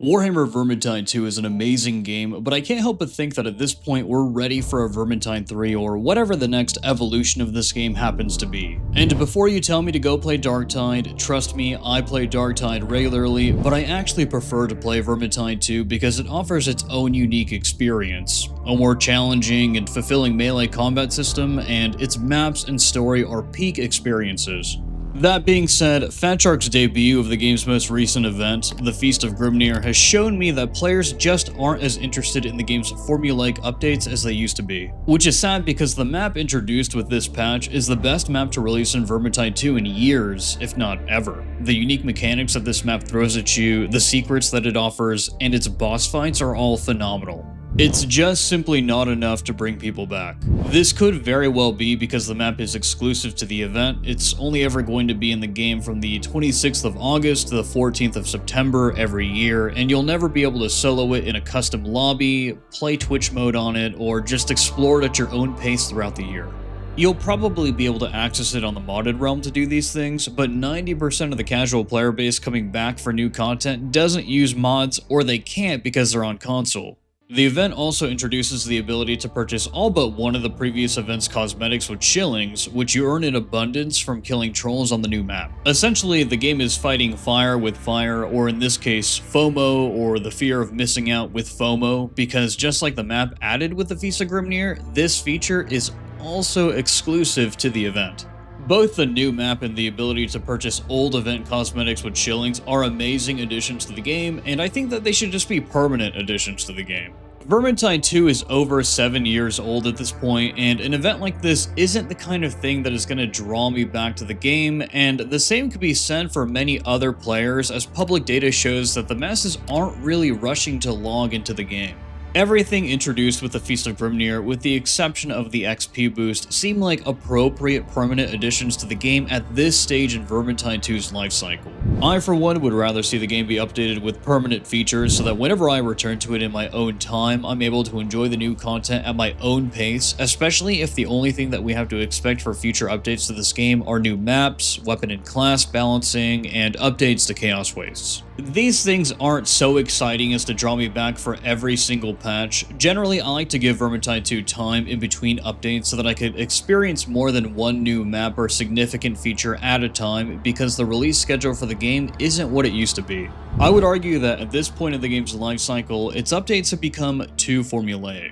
Warhammer Vermintide 2 is an amazing game, but I can't help but think that at this point we're ready for a Vermintide 3 or whatever the next evolution of this game happens to be. And before you tell me to go play Darktide, trust me, I play Darktide regularly, but I actually prefer to play Vermintide 2 because it offers its own unique experience. A more challenging and fulfilling melee combat system, and its maps and story are peak experiences. That being said, Fatshark's debut of the game's most recent event, the Feast of Grimnir, has shown me that players just aren't as interested in the game's formulaic updates as they used to be. Which is sad because the map introduced with this patch is the best map to release in Vermintide 2 in years, if not ever. The unique mechanics that this map throws at you, the secrets that it offers, and its boss fights are all phenomenal. It's just simply not enough to bring people back. This could very well be because the map is exclusive to the event. It's only ever going to be in the game from the 26th of August to the 14th of September every year, and you'll never be able to solo it in a custom lobby, play Twitch mode on it, or just explore it at your own pace throughout the year. You'll probably be able to access it on the modded realm to do these things, but 90% of the casual player base coming back for new content doesn't use mods, or they can't because they're on console. The event also introduces the ability to purchase all but one of the previous event's cosmetics with shillings, which you earn in abundance from killing trolls on the new map. Essentially, the game is fighting fire with fire, or in this case, FOMO, or the fear of missing out with FOMO, because just like the map added with the Feast of Grimnir, this feature is also exclusive to the event. Both the new map and the ability to purchase old event cosmetics with shillings are amazing additions to the game, and I think that they should just be permanent additions to the game. Vermintide 2 is over 7 years old at this point, and an event like this isn't the kind of thing that is going to draw me back to the game, and the same could be said for many other players, as public data shows that the masses aren't really rushing to log into the game. Everything introduced with the Feast of Grimnir, with the exception of the XP boost, seem like appropriate permanent additions to the game at this stage in Vermintide 2's lifecycle. I for one would rather see the game be updated with permanent features so that whenever I return to it in my own time, I'm able to enjoy the new content at my own pace, especially if the only thing that we have to expect for future updates to this game are new maps, weapon and class balancing, and updates to Chaos Wastes. These things aren't so exciting as to draw me back for every single patch. Generally, I like to give Vermintide 2 time in between updates so that I could experience more than one new map or significant feature at a time, because the release schedule for the game isn't what it used to be. I would argue that at this point in the game's life cycle, its updates have become too formulaic.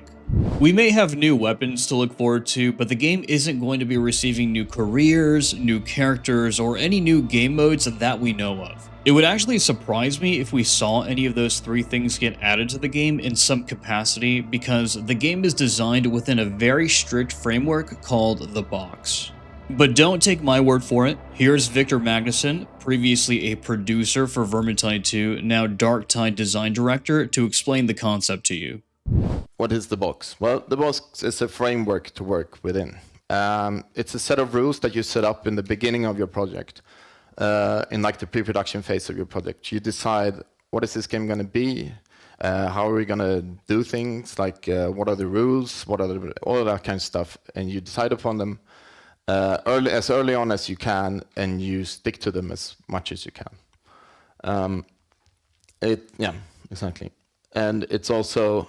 We may have new weapons to look forward to, but the game isn't going to be receiving new careers, new characters, or any new game modes that we know of. It would actually surprise me if we saw any of those three things get added to the game in some capacity, because the game is designed within a very strict framework called the box. But don't take my word for it. Here's Victor Magnuson, previously a producer for Vermintide 2, now Darktide design director, to explain the concept to you. What is the box? Well, the box is a framework to work within. It's a set of rules that you set up in the beginning of your project, in like the pre-production phase of your project. You decide, what is this game going to be? How are we going to do things? Like, what are the rules? What are all of that kind of stuff? And you decide upon them early on as you can, and you stick to them as much as you can. Yeah, exactly. And it's also,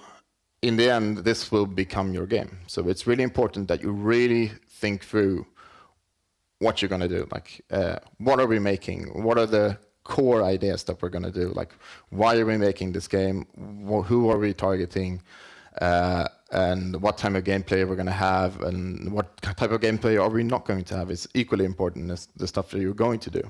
in the end, this will become your game. So it's really important that you really think through what you're going to do. Like, what are we making? What are the core ideas that we're going to do? Like, why are we making this game? Who are we targeting? And what type of gameplay we're going to have, and what type of gameplay are we not going to have is equally important as the stuff that you're going to do.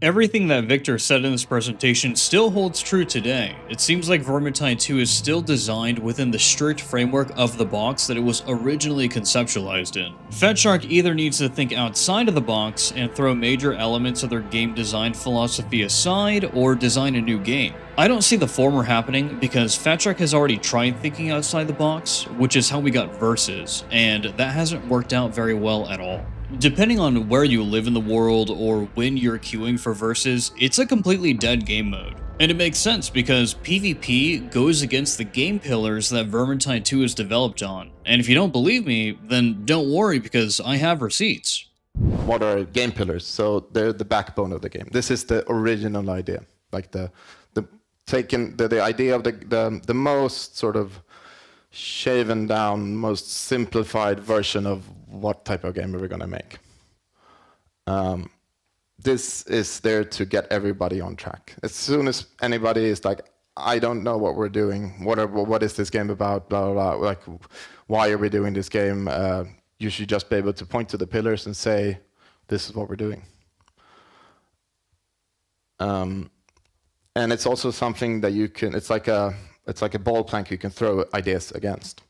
Everything that Victor said in this presentation still holds true today. It seems like Vermintide 2 is still designed within the strict framework of the box that it was originally conceptualized in. Fatshark either needs to think outside of the box and throw major elements of their game design philosophy aside, or design a new game. I don't see the former happening because Fatshark has already tried thinking outside the box, which is how we got Versus, and that hasn't worked out very well at all. Depending on where you live in the world or when you're queuing for Versus, it's a completely dead game mode. And it makes sense because PvP goes against the game pillars that Vermintide 2 is developed on. And if you don't believe me, then don't worry because I have receipts. What are game pillars? So they're the backbone of the game. This is the original idea. Like the taken the idea of the most sort of shaven down, most simplified version of what type of game are we going to make. This is there to get everybody on track. As soon as anybody is like, I don't know what we're doing, what is this game about, blah, blah, blah, like, why are we doing this game? You should just be able to point to the pillars and say, this is what we're doing. And it's also something that you can, it's like a ball plank you can throw ideas against.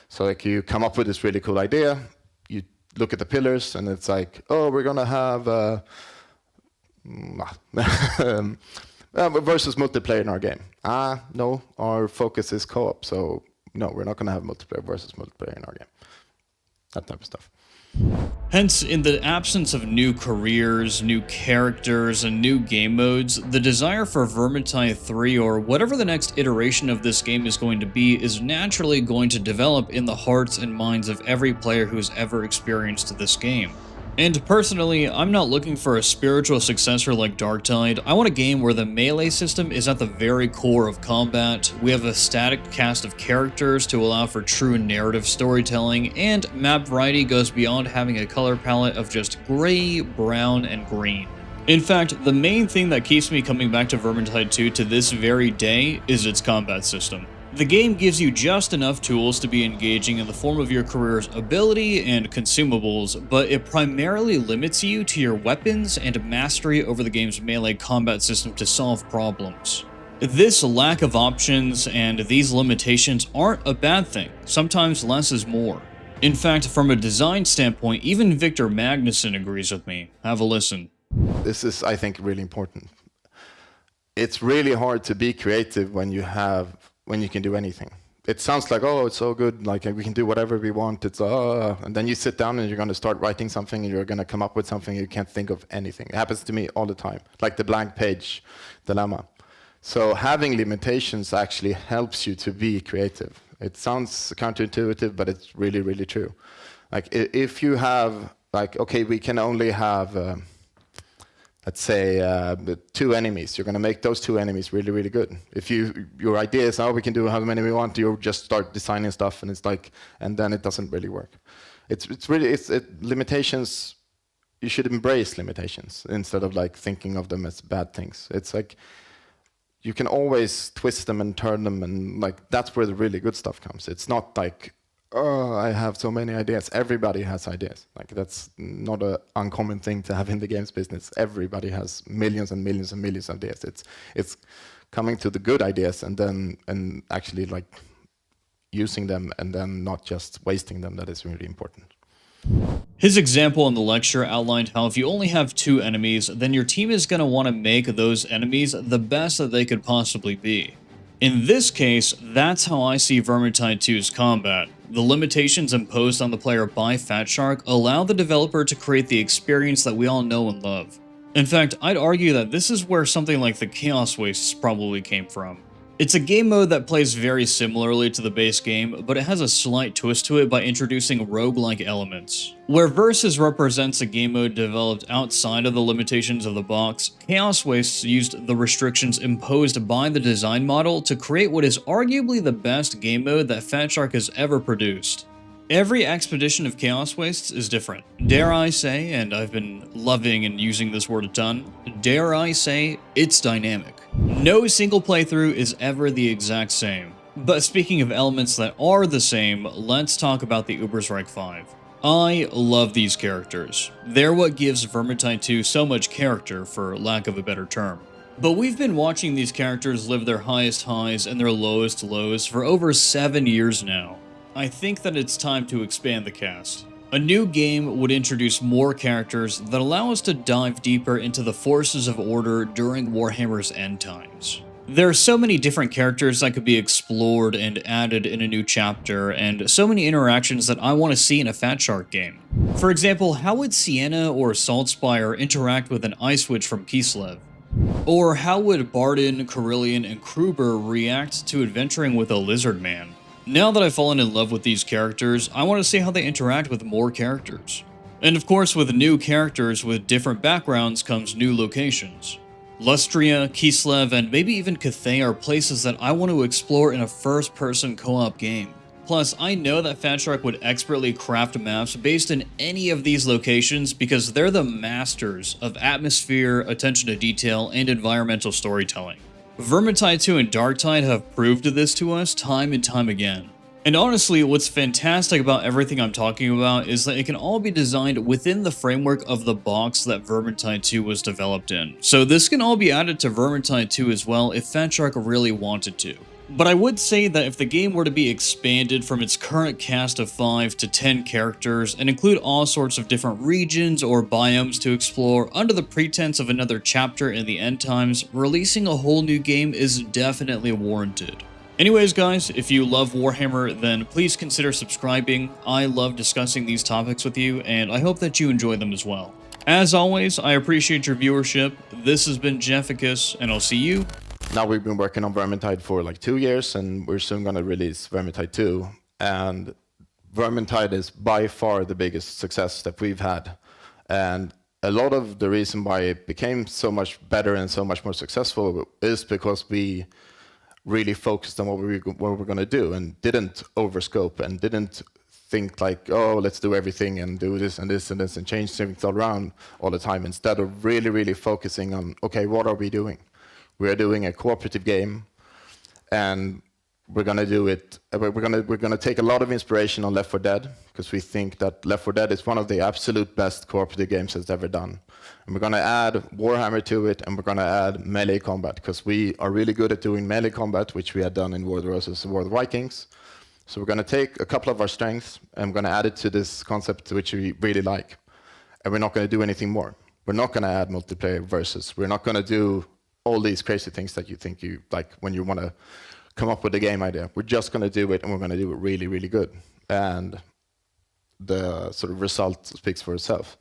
So like you come up with this really cool idea, you look at the pillars, and it's like, oh, we're gonna have versus multiplayer in our game. No, our focus is co-op, so no, we're not gonna have multiplayer versus multiplayer in our game. That type of stuff. Hence, in the absence of new careers, new characters, and new game modes, the desire for Vermintide 3 or whatever the next iteration of this game is going to be is naturally going to develop in the hearts and minds of every player who's ever experienced this game. And personally, I'm not looking for a spiritual successor like Darktide. I want a game where the melee system is at the very core of combat, we have a static cast of characters to allow for true narrative storytelling, and map variety goes beyond having a color palette of just gray, brown, and green. In fact, the main thing that keeps me coming back to Vermintide 2 to this very day is its combat system. The game gives you just enough tools to be engaging in the form of your career's ability and consumables, but it primarily limits you to your weapons and mastery over the game's melee combat system to solve problems. This lack of options and these limitations aren't a bad thing. Sometimes less is more. In fact, from a design standpoint, even Victor Magnuson agrees with me. Have a listen. This is, I think, really important. It's really hard to be creative when you can do anything. It sounds like, oh, it's so good, like we can do whatever we want, and then you sit down and you're going to start writing something and you're going to come up with something, you can't think of anything. It happens to me all the time, like the blank page dilemma. So having limitations actually helps you to be creative. It sounds counterintuitive, but it's really, really true. Like if you have, like, okay, we can only have, let's say, 2 enemies. You're going to make those 2 enemies really, really good. If your idea is, oh, we can do how many we want, you just start designing stuff, and it's like, and then it doesn't really work. Limitations. You should embrace limitations instead of like thinking of them as bad things. It's like you can always twist them and turn them, and like that's where the really good stuff comes. It's not like, oh, I have so many ideas. Everybody has ideas. Like that's not an uncommon thing to have in the games business. Everybody has millions and millions and millions of ideas. It's coming to the good ideas and actually like using them and then not just wasting them that is really important. His example in the lecture outlined how if you only have 2 enemies, then your team is going to want to make those enemies the best that they could possibly be. In this case, that's how I see Vermintide 2's combat. The limitations imposed on the player by Fatshark allow the developer to create the experience that we all know and love. In fact, I'd argue that this is where something like the Chaos Wastes probably came from. It's a game mode that plays very similarly to the base game, but it has a slight twist to it by introducing roguelike elements. Where Versus represents a game mode developed outside of the limitations of the box, Chaos Wastes used the restrictions imposed by the design model to create what is arguably the best game mode that Fatshark has ever produced. Every expedition of Chaos Wastes is different. Dare I say, and I've been loving and using this word a ton, dare I say, it's dynamic. No single playthrough is ever the exact same. But speaking of elements that are the same, let's talk about the Ubersreich 5. I love these characters. They're what gives Vermintide 2 so much character, for lack of a better term. But we've been watching these characters live their highest highs and their lowest lows for over 7 years now. I think that it's time to expand the cast. A new game would introduce more characters that allow us to dive deeper into the forces of order during Warhammer's end times. There are so many different characters that could be explored and added in a new chapter, and so many interactions that I want to see in a Fatshark game. For example, how would Sienna or Saltspire interact with an Ice Witch from Kislev? Or how would Barden, Carillion, and Kruber react to adventuring with a Lizard Man? Now that I've fallen in love with these characters, I want to see how they interact with more characters. And of course, with new characters with different backgrounds comes new locations. Lustria, Kislev, and maybe even Cathay are places that I want to explore in a first-person co-op game. Plus, I know that Fat Shark would expertly craft maps based in any of these locations because they're the masters of atmosphere, attention to detail, and environmental storytelling. Vermintide 2 and Darktide have proved this to us time and time again. And honestly, what's fantastic about everything I'm talking about is that it can all be designed within the framework of the box that Vermintide 2 was developed in. So this can all be added to Vermintide 2 as well if Fat Shark really wanted to. But I would say that if the game were to be expanded from its current cast of 5 to 10 characters and include all sorts of different regions or biomes to explore under the pretense of another chapter in the end times, releasing a whole new game is definitely warranted. Anyways guys, if you love Warhammer, then please consider subscribing. I love discussing these topics with you, and I hope that you enjoy them as well. As always, I appreciate your viewership. This has been Jefficus, and I'll see you. Now we've been working on Vermintide for like 2 years, and we're soon going to release Vermintide 2. And Vermintide is by far the biggest success that we've had. And a lot of the reason why it became so much better and so much more successful is because we really focused on what we were going to do and didn't overscope and didn't think like, oh, let's do everything and do this and this and this and change things around all the time, instead of really focusing on, okay, what are we doing? We are doing a cooperative game, and we're going to do it. We're going to take a lot of inspiration on Left 4 Dead, because we think that Left 4 Dead is one of the absolute best cooperative games that's ever done. And we're going to add Warhammer to it, and we're going to add melee combat, because we are really good at doing melee combat, which we had done in War of the Roses and War of the Vikings. So we're going to take a couple of our strengths, and we're going to add it to this concept which we really like. And we're not going to do anything more. We're not going to add multiplayer versus. We're not going to do all these crazy things that you think you like when you want to come up with a game idea. We're just going to do it, and we're going to do it really good. And the sort of result speaks for itself.